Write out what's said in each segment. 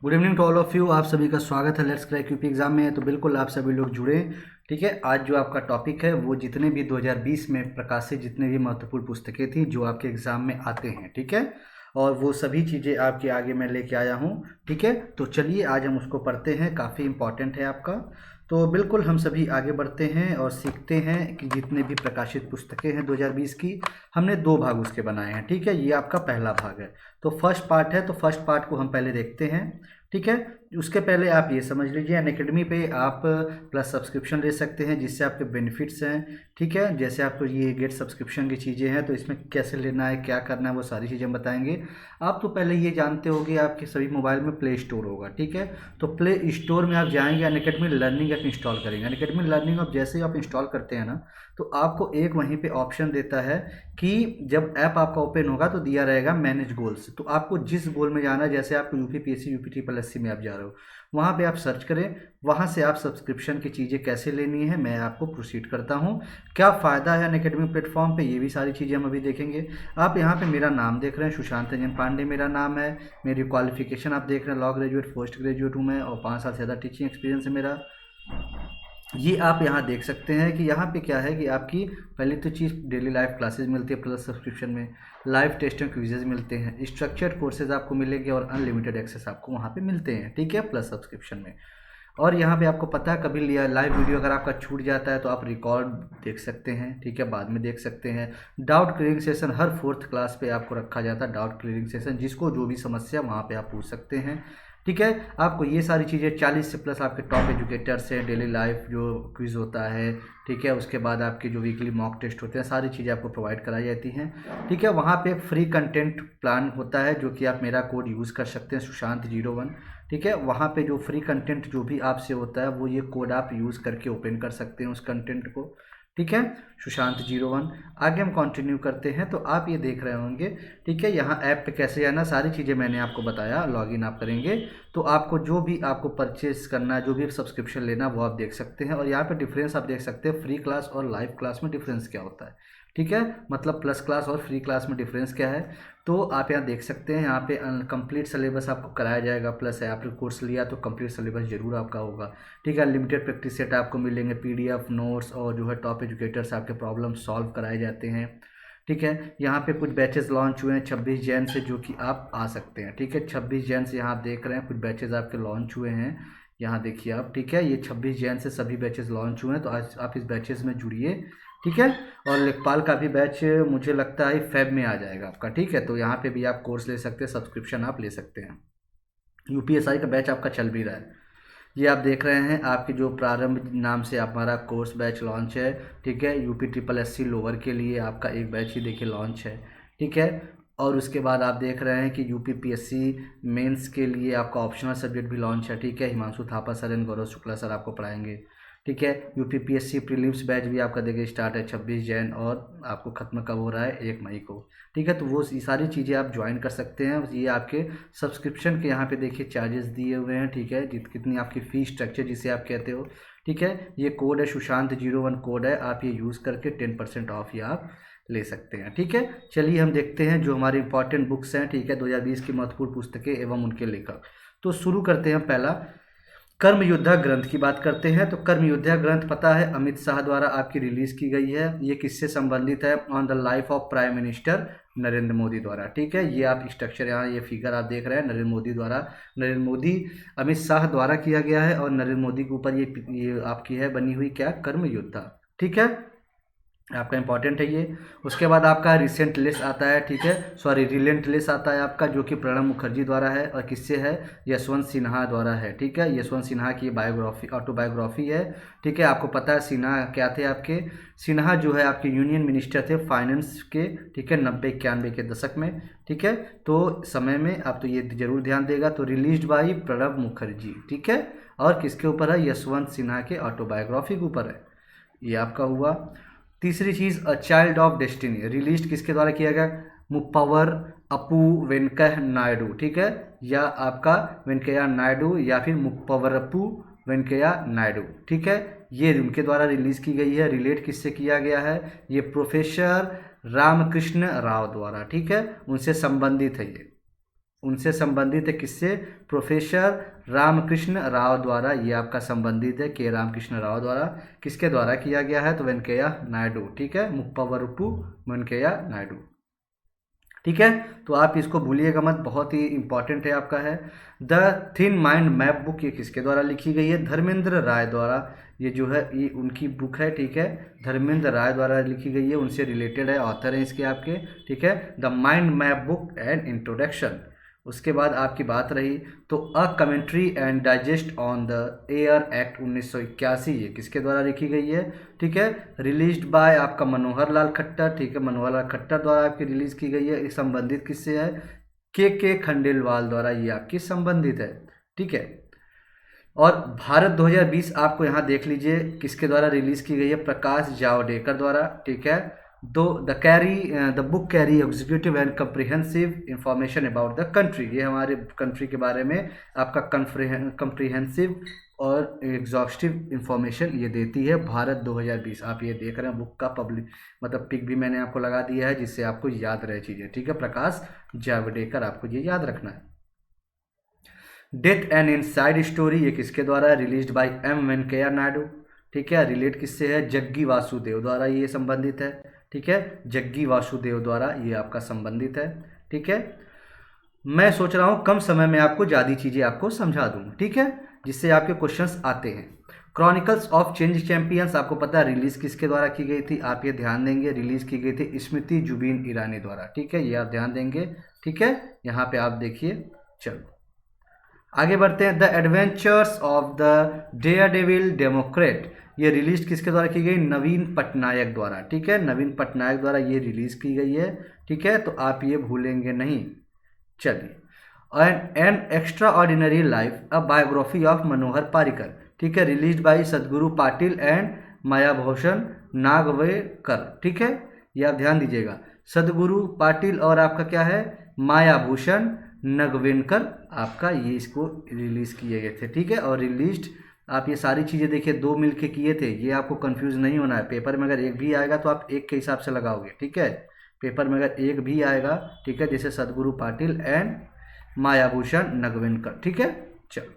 Good evening to all of you. आप सभी का स्वागत है लेट्स क्रैक यूपी एग्जाम में। तो बिल्कुल आप सभी लोग जुड़े। ठीक है, आज जो आपका टॉपिक है वो जितने भी 2020 में प्रकाशित जितने भी महत्वपूर्ण पुस्तकें थी जो आपके एग्जाम में आते हैं, ठीक है, और वो सभी चीज़ें आपके आगे मैं लेके आया हूँ। ठीक है, तो चलिए आज हम उसको पढ़ते हैं, काफ़ी इंपॉर्टेंट है आपका। तो बिल्कुल हम सभी आगे बढ़ते हैं और सीखते हैं कि जितने भी प्रकाशित पुस्तकें हैं 2020 की, हमने दो भाग उसके बनाए हैं। ठीक है, ये आपका पहला भाग है। तो फर्स्ट पार्ट है, तो फर्स्ट पार्ट को हम पहले देखते हैं। ठीक है, उसके पहले आप ये समझ लीजिए अनअकैडमी पे आप प्लस सब्सक्रिप्शन ले सकते हैं जिससे आपके बेनिफिट्स हैं। ठीक है, जैसे आपको ये गेट सब्सक्रिप्शन की चीज़ें हैं तो इसमें कैसे लेना है, क्या करना है, वो सारी चीज़ें बताएंगे। आप तो पहले ये जानते होंगे आपके सभी मोबाइल में प्ले स्टोर होगा। ठीक है, तो प्ले स्टोर में आप जाएंगे, अनअकैडमी लर्निंग ऐप इंस्टॉल करेंगे। अनअकैडमी लर्निंग ऐप जैसे ही आप इंस्टॉल करते हैं ना, तो आपको एक वहीं पे ऑप्शन देता है कि जब ऐप आपका ओपन होगा तो दिया रहेगा मैनेज गोल्स। तो आपको जिस गोल में जाना है, जैसे आपको यूपीपीएससी यूपी ट्रिपल एससी में आप जा रहे हो, वहाँ पे आप सर्च करें, वहाँ से आप सब्सक्रिप्शन की चीज़ें कैसे लेनी है मैं आपको प्रोसीड करता हूँ। क्या फ़ायदा है अनअकैडमी प्लेटफॉर्म पे, ये भी सारी चीज़ें हम अभी देखेंगे। आप यहाँ पे मेरा नाम देख रहे हैं, सुशांत रंजन पांडे मेरा नाम है। मेरी क्वालिफिकेशन आप देख रहे हैं, लॉ ग्रेजुएट पोस्ट ग्रेजुएट हूँ मैं, और 5 साल से ज़्यादा टीचिंग एक्सपीरियंस है मेरा। ये आप यहाँ देख सकते हैं कि यहाँ पे क्या है कि आपकी पहली तो चीज़ डेली लाइव क्लासेस मिलती है प्लस सब्सक्रिप्शन में, लाइव टेस्ट एंड क्विजेज मिलते हैं, स्ट्रक्चर्ड कोर्सेज आपको मिलेंगे और अनलिमिटेड एक्सेस आपको वहाँ पे मिलते हैं। ठीक है, प्लस सब्सक्रिप्शन में। और यहाँ पे आपको पता है कभी लिया लाइव वीडियो अगर आपका छूट जाता है तो आप रिकॉर्ड देख सकते हैं। ठीक है, बाद में देख सकते हैं। डाउट क्लियरिंग सेशन हर 4th क्लास पे आपको रखा जाता है, डाउट क्लियरिंग सेशन, जिसको जो भी समस्या वहाँ पे आप पूछ सकते हैं। ठीक है, आपको ये सारी चीज़ें 40 से प्लस आपके टॉप एजुकेटर्स हैं, डेली लाइफ जो क्विज़ होता है, ठीक है, उसके बाद आपके जो वीकली मॉक टेस्ट होते हैं, सारी चीज़ें आपको प्रोवाइड कराई जाती हैं। ठीक है, वहाँ पे फ्री कंटेंट प्लान होता है जो कि आप मेरा कोड यूज़ कर सकते हैं सुशांत01। ठीक है, वहाँ पे जो फ्री कंटेंट जो भी आपसे होता है वो ये कोड आप यूज़ करके ओपन कर सकते हैं उस कंटेंट को। ठीक है, सुशांत01। आगे हम कंटिन्यू करते हैं, तो आप ये देख रहे होंगे। ठीक है, यहाँ ऐप पे कैसे जाना, सारी चीज़ें मैंने आपको बताया। लॉगिन आप करेंगे तो आपको जो भी आपको परचेज करना है, जो भी सब्सक्रिप्शन लेना, वो आप देख सकते हैं। और यहाँ पे डिफरेंस आप देख सकते हैं, फ्री क्लास और लाइव क्लास में डिफरेंस क्या होता है। ठीक है, मतलब प्लस क्लास और फ्री क्लास में डिफरेंस क्या है। तो आप यहाँ देख सकते हैं, यहाँ पे कंप्लीट सिलेबस आपको कराया जाएगा। प्लस है आपने कोर्स लिया तो कंप्लीट सिलेबस जरूर आपका होगा। ठीक है, लिमिटेड प्रैक्टिस सेट आपको मिलेंगे, पीडीएफ नोट्स और जो है टॉप एजुकेटर्स आपके प्रॉब्लम सॉल्व कराए जाते हैं। ठीक है, यहाँ पे कुछ बैचेस लॉन्च हुए हैं 26 जैन से, जो कि आप आ सकते हैं। ठीक है, 26 जैन से यहाँ आप देख रहे हैं कुछ बैचेस आपके लॉन्च हुए हैं, यहाँ देखिए आप। ठीक है, ये 26 जैन से सभी बैचेस लॉन्च हुए हैं, तो आज आप इस बैचेस में जुड़िए। ठीक है, और लेखपाल का भी बैच मुझे लगता है फेब में आ जाएगा आपका। ठीक है, तो यहाँ पे भी आप कोर्स ले सकते हैं, सब्सक्रिप्शन आप ले सकते हैं। यूपीएसआई का बैच आपका चल भी रहा है। ये आप देख रहे हैं, आपके जो प्रारंभ नाम से हमारा कोर्स बैच लॉन्च है। ठीक है, यूपी ट्रिपल एससी लोअर के लिए आपका एक बैच ही देखिए लॉन्च है। ठीक है, और उसके बाद आप देख रहे हैं कि यूपी पीएससी मेंस के लिए आपका ऑप्शनल सब्जेक्ट भी लॉन्च है। ठीक है, Himanshu Thapa sir and Gaurav Shukla sir आपको पढ़ाएंगे। ठीक है, यूपी पीएससी प्रीलिम्स बैच भी आपका देखिए स्टार्ट है 26 जैन, और आपको ख़त्म कब हो रहा है, 1 मई को। ठीक है, तो वो सारी चीज़ें आप ज्वाइन कर सकते हैं। ये आपके सब्सक्रिप्शन के यहाँ पे देखिए चार्जेस दिए हुए हैं। ठीक है, कितनी आपकी फ़ी स्ट्रक्चर जिसे आप कहते हो। ठीक है, ये कोड है सुशांत01 कोड है, आप ये यूज़ करके 10% ऑफ ये आप ले सकते हैं। ठीक है, चलिए हम देखते हैं जो हमारे इंपॉर्टेंट बुक्स हैं। ठीक है, 2020 की महत्वपूर्ण पुस्तकें एवं उनके लेखक। तो शुरू करते हैं, पहला कर्म योद्धा ग्रंथ की बात करते हैं। तो कर्म योद्धा ग्रंथ पता है अमित शाह द्वारा आपकी रिलीज की गई है। ये किससे संबंधित है, on the life of prime minister Narendra Modi द्वारा। ठीक है, ये आप स्ट्रक्चर यहाँ ये फिगर आप देख रहे हैं, नरेंद्र मोदी द्वारा, नरेंद्र मोदी अमित शाह द्वारा किया गया है, और नरेंद्र मोदी के ऊपर ये आपकी है बनी हुई क्या, कर्म योद्धा। ठीक है, आपका इंपॉर्टेंट है ये। उसके बाद आपका रिसेंट लिस्ट आता है। ठीक है, सॉरी रिलेंट लिस्ट आता है आपका, जो कि प्रणब मुखर्जी द्वारा है, और किससे है, यशवंत सिन्हा द्वारा है। ठीक है, यशवंत सिन्हा की बायोग्राफी ऑटोबायोग्राफी है। ठीक है, आपको पता है सिन्हा क्या थे आपके, सिन्हा जो है आपके यूनियन मिनिस्टर थे फाइनेंस के। ठीक है, 90-91 के दशक में। ठीक है, तो समय में आप तो ये जरूर ध्यान देगा। तो रिलीज बाई प्रणब मुखर्जी। ठीक है, और किसके ऊपर है, यशवंत सिन्हा के ऑटोबायोग्राफी के ऊपर है। ये आपका हुआ। तीसरी चीज़ a child of destiny, release किसके द्वारा किया गया, मुप्पवर अपू वेंकैया नायडू। ठीक है, या आपका वेंकैया नायडू या फिर मुप्पवरपू वेंकैया नायडू। ठीक है, ये उनके द्वारा रिलीज की गई है। रिलेट किससे किया गया है, ये प्रोफेसर रामकृष्ण राव द्वारा। ठीक है, उनसे संबंधित है ये। उनसे संबंधित है किससे? प्रोफेसर रामकृष्ण राव द्वारा ये आपका संबंधित है, के रामकृष्ण राव द्वारा। किसके द्वारा किया गया है? तो वेंकैया नायडू, ठीक है, मुप्पवरपु वेंकैया नायडू, ठीक है। तो आप इसको भूलिएगा मत, बहुत ही इंपॉर्टेंट है आपका है। The thin mind map book ये किसके द्वारा लिखी गई है? धर्मेंद्र राय द्वारा। ये जो है ये उनकी बुक है, ठीक है, धर्मेंद्र राय द्वारा लिखी गई है, उनसे रिलेटेड है, ऑथर हैं इसके आपके, ठीक है। The mind map book and introduction. उसके बाद आपकी बात रही तो a commentary and digest on the air act 1981 ये किसके द्वारा लिखी गई है? ठीक है, रिलीज्ड बाय आपका मनोहर लाल खट्टर, ठीक है, मनोहर लाल खट्टर द्वारा आपकी रिलीज की गई है। संबंधित किससे है? के खंडेलवाल द्वारा ये आपकी संबंधित है, ठीक है। और भारत 2020 आपको यहाँ देख लीजिए किसके द्वारा रिलीज की गई है? प्रकाश जावड़ेकर द्वारा, ठीक है। The book carry executive and comprehensive information about the country. ये हमारे कंट्री के बारे में आपका कंप्रिहेंसिव और एग्जॉस्टिव इंफॉर्मेशन ये देती है भारत 2020। आप ये देख रहे हैं बुक का पब्लिक मतलब पिक भी मैंने आपको लगा दिया है जिससे आपको याद रहे चीज़ें, ठीक है। प्रकाश जावड़ेकर, आपको ये याद रखना है। डेथ एंड इनसाइड स्टोरी ये किसके द्वारा है? Released by M Venkaiah Naidu, ठीक है। रिलेट किससे है? जग्गी वासुदेव द्वारा ये संबंधित है, ठीक है, जग्गी वासुदेव द्वारा ये आपका संबंधित है, ठीक है। मैं सोच रहा हूँ कम समय में आपको ज़्यादा चीज़ें आपको समझा दूँ, ठीक है, जिससे आपके क्वेश्चंस आते हैं। क्रॉनिकल्स ऑफ चेंज चैंपियंस आपको पता है रिलीज किसके द्वारा की गई थी? आप ये ध्यान देंगे, रिलीज की गई थी स्मृति जुबिन ईरानी द्वारा, ठीक है, ये आप ध्यान देंगे, ठीक है। यहाँ पे आप देखिए, चलो आगे बढ़ते हैं। The adventures of the Daredevil Democrat ये रिलीज किसके द्वारा की गई? नवीन पटनायक द्वारा, ठीक है, नवीन पटनायक द्वारा ये रिलीज की गई है, ठीक है। तो आप ये भूलेंगे नहीं। चलिए, an extraordinary life a biography of Manohar Parrikar, ठीक है, रिलीज बाई सदगुरु पाटिल एंड मायाभूषण नागवेकर, ठीक है, ये आप ध्यान दीजिएगा। सदगुरु पाटिल और आपका क्या है? मायाभूषण नगवेनकर आपका ये इसको रिलीज किए गए थे, ठीक है। और रिलीज्ड आप ये सारी चीज़ें देखिए दो मिलके किए थे, ये आपको कंफ्यूज नहीं होना है। पेपर में अगर एक भी आएगा तो आप एक के हिसाब से लगाओगे, ठीक है। पेपर में अगर एक भी आएगा, ठीक है, जैसे सदगुरु पाटिल एंड मायाभूषण नगवेनकर, ठीक है। चलो,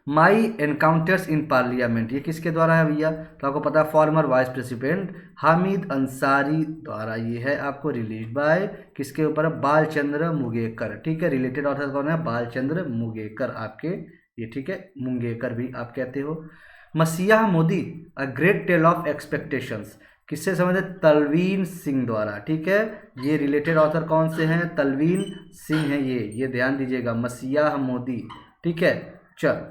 माई एनकाउंटर्स इन पार्लियामेंट ये किसके द्वारा है भैया? तो आपको पता है farmer vice president Hamid Ansari द्वारा ये है आपको रिलीज बाय किसके ऊपर? बालचंद्र मुंगेकर, ठीक है। रिलेटेड ऑथर कौन है? बालचंद्र मुंगेकर आपके ये, ठीक है, मुंगेकर भी आप कहते हो। Messiah Modi a great tale of expectations किससे संबंधित? तलवीन सिंह द्वारा, ठीक है। ये रिलेटेड ऑथर कौन से हैं? तलवीन सिंह हैं ये ध्यान दीजिएगा। मसीहा मोदी, ठीक है। चल,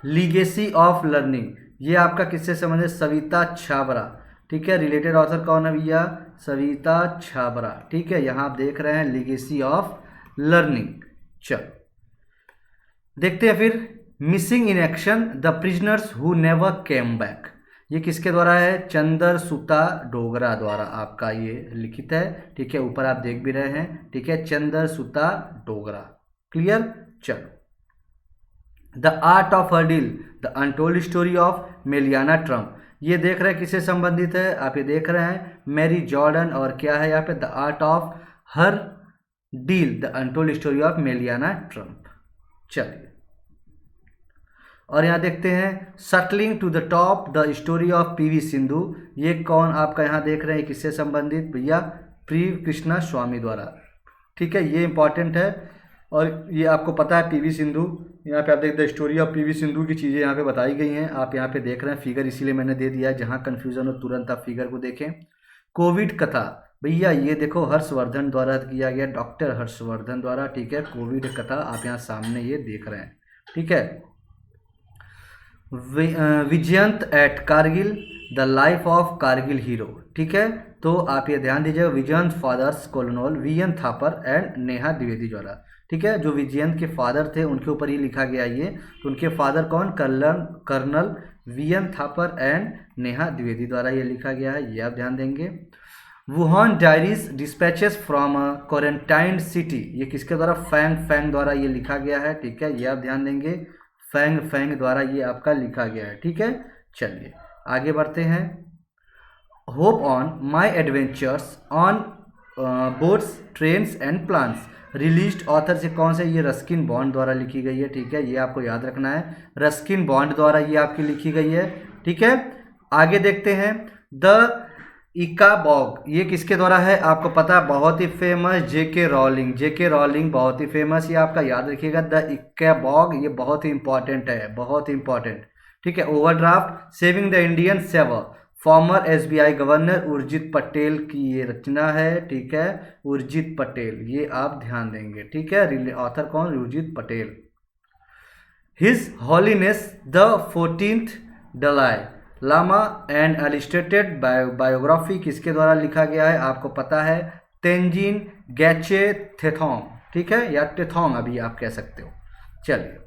लीगेसी ऑफ लर्निंग ये आपका किससे संबंधित? सविता छाबरा, ठीक है। रिलेटेड ऑथर कौन है भैया? सविता छाबरा, ठीक है। यहाँ आप देख रहे हैं लीगेसी ऑफ लर्निंग। चल देखते हैं फिर, missing in action the prisoners who never came back ये किसके द्वारा है? चंदर सुता डोगरा द्वारा आपका ये लिखित है, ठीक है, ऊपर आप देख भी रहे हैं, ठीक है, चंदर सुता डोगरा, क्लियर। चलो, the art of her deal the untold story of Melania Trump ये देख रहे हैं किससे संबंधित है? आप ये देख रहे हैं मैरी जॉर्डन, और क्या है यहाँ पे? The art of her deal the untold story of Melania Trump. चलिए, और यहाँ देखते हैं shuttling to the top the story of PV Sindhu ये कौन आपका यहाँ देख रहे हैं किससे संबंधित भैया? प्री कृष्णा स्वामी द्वारा, ठीक है, ये इंपॉर्टेंट है। और ये आपको पता है पीवी सिंधु, यहाँ पे आप देखते हैं स्टोरी ऑफ पीवी सिंधु की चीज़ें यहाँ पे बताई गई हैं, आप यहाँ पे देख रहे हैं फिगर, इसीलिए मैंने दे दिया है, जहाँ कन्फ्यूजन हो तुरंत आप फिगर को देखें। कोविड कथा भैया ये देखो हर्षवर्धन द्वारा किया गया, डॉक्टर हर्षवर्धन द्वारा, ठीक है, कोविड कथा आप यहाँ सामने ये देख रहे हैं, ठीक है। Vijyant at Kargil the life of Kargil hero, ठीक है, तो आप ये ध्यान दीजिएगा Vijyant father's colonel V N Thapar and Neha Dwivedi द्वारा, ठीक है, जो विजयंत के फादर थे उनके ऊपर ही लिखा गया ये, तो उनके फादर कौन? Colonel V N Thapar and Neha Dwivedi द्वारा ये लिखा गया है, ये आप ध्यान देंगे। Wuhan diaries dispatches from a quarantine city ये किसके द्वारा? फैंग द्वारा ये लिखा गया है, ठीक है, ये आप ध्यान देंगे, फैंग द्वारा ये आपका लिखा गया है, ठीक है। चलिए आगे बढ़ते हैं। Hope on my adventures on boats trains and plans. Released author से कौन से, ये रस्किन बॉन्ड द्वारा लिखी गई है, ठीक है, ये आपको याद रखना है, रस्किन बॉन्ड द्वारा ये आपकी लिखी गई है, ठीक है। आगे देखते हैं, द इकाबॉग, ये किसके द्वारा है, आपको पता है, बहुत ही फेमस जेके रॉलिंग, जेके रॉलिंग बहुत ही फेमस, ये आपका याद रखिएगा, द इकाबॉग, ये बहुत ही इंपॉर्टेंट है, बहुत ही इंपॉर्टेंट, ठीक है। Overdraft, saving the Indian saver, former SBI governor Urjit Patel की ये रचना है, ठीक है, उर्जित पटेल, ये आप ध्यान देंगे, ठीक है। ऑथर कौन, Urjit Patel. His holiness the 14th Dalai Lama and illustrated biography किसके द्वारा लिखा गया है, आपको पता है, तेंजिन गैचे थेथोंग, ठीक है, या टेथोंग अभी आप कह सकते हो। चलिए,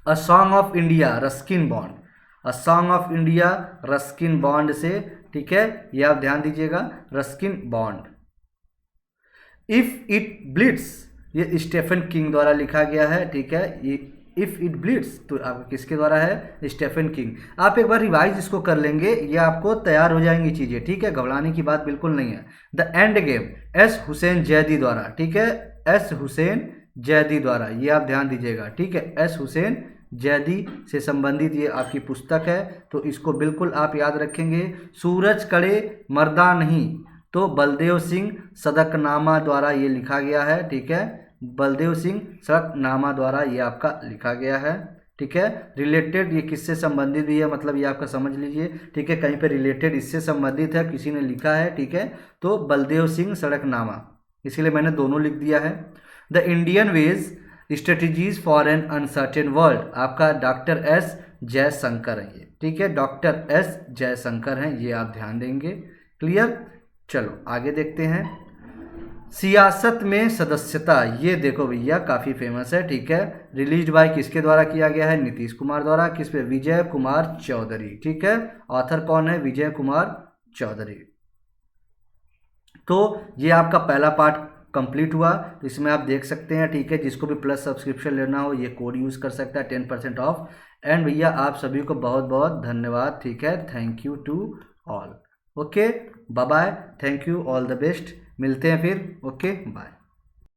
a song of India Ruskin bond, a song of India Ruskin bond से, ठीक है, ये आप ध्यान दीजिएगा, Ruskin bond. If it Blitz, ये स्टेफन किंग द्वारा लिखा गया है, ठीक है, ये इफ इट ब्लिट्स तो आपका किसके द्वारा है, स्टेफन किंग। आप एक बार रिवाइज इसको कर लेंगे, ये आपको तैयार हो जाएंगी चीजें, ठीक है, घबराने की बात बिल्कुल नहीं है। The end game, S Hussain Zaidi द्वारा, ठीक है, एस हुसैन जैदी द्वारा, ये आप ध्यान दीजिएगा, ठीक है, एस हुसैन जैदी से संबंधित ये आपकी पुस्तक है, तो इसको बिल्कुल आप याद रखेंगे। सूरज कड़े मर्दा नहीं, तो बलदेव सिंह सदकनामा द्वारा ये लिखा गया है, ठीक है, बलदेव सिंह सदकनामा द्वारा ये आपका लिखा गया है, ठीक है। रिलेटेड, ये किससे संबंधित भी है, मतलब ये आपका समझ लीजिए, ठीक है, कहीं पे रिलेटेड इससे संबंधित है, किसी ने लिखा है, ठीक है, तो बलदेव सिंह सड़कनामा, इसीलिए मैंने दोनों लिख दिया है। The Indian way strategies for an uncertain world, आपका डॉक्टर एस जयशंकर है ये, ठीक है, डॉक्टर एस जयशंकर हैं, ये आप ध्यान देंगे। क्लियर। चलो आगे देखते हैं, सियासत में सदस्यता, ये देखो भैया काफ़ी फेमस है, ठीक है, रिलीज्ड बाय किसके द्वारा किया गया है, नीतीश कुमार द्वारा, किस पे, विजय कुमार चौधरी, ठीक है, ऑथर कौन है, विजय कुमार चौधरी। तो ये आपका पहला पार्ट कंप्लीट हुआ, तो इसमें आप देख सकते हैं, ठीक है, जिसको भी प्लस सब्सक्रिप्शन लेना हो ये कोड यूज़ कर सकता है, 10% ऑफ। एंड भैया आप सभी को बहुत बहुत धन्यवाद, ठीक है, thank you to all, okay, bye bye, thank you, all the best, मिलते हैं फिर, ओके बाय।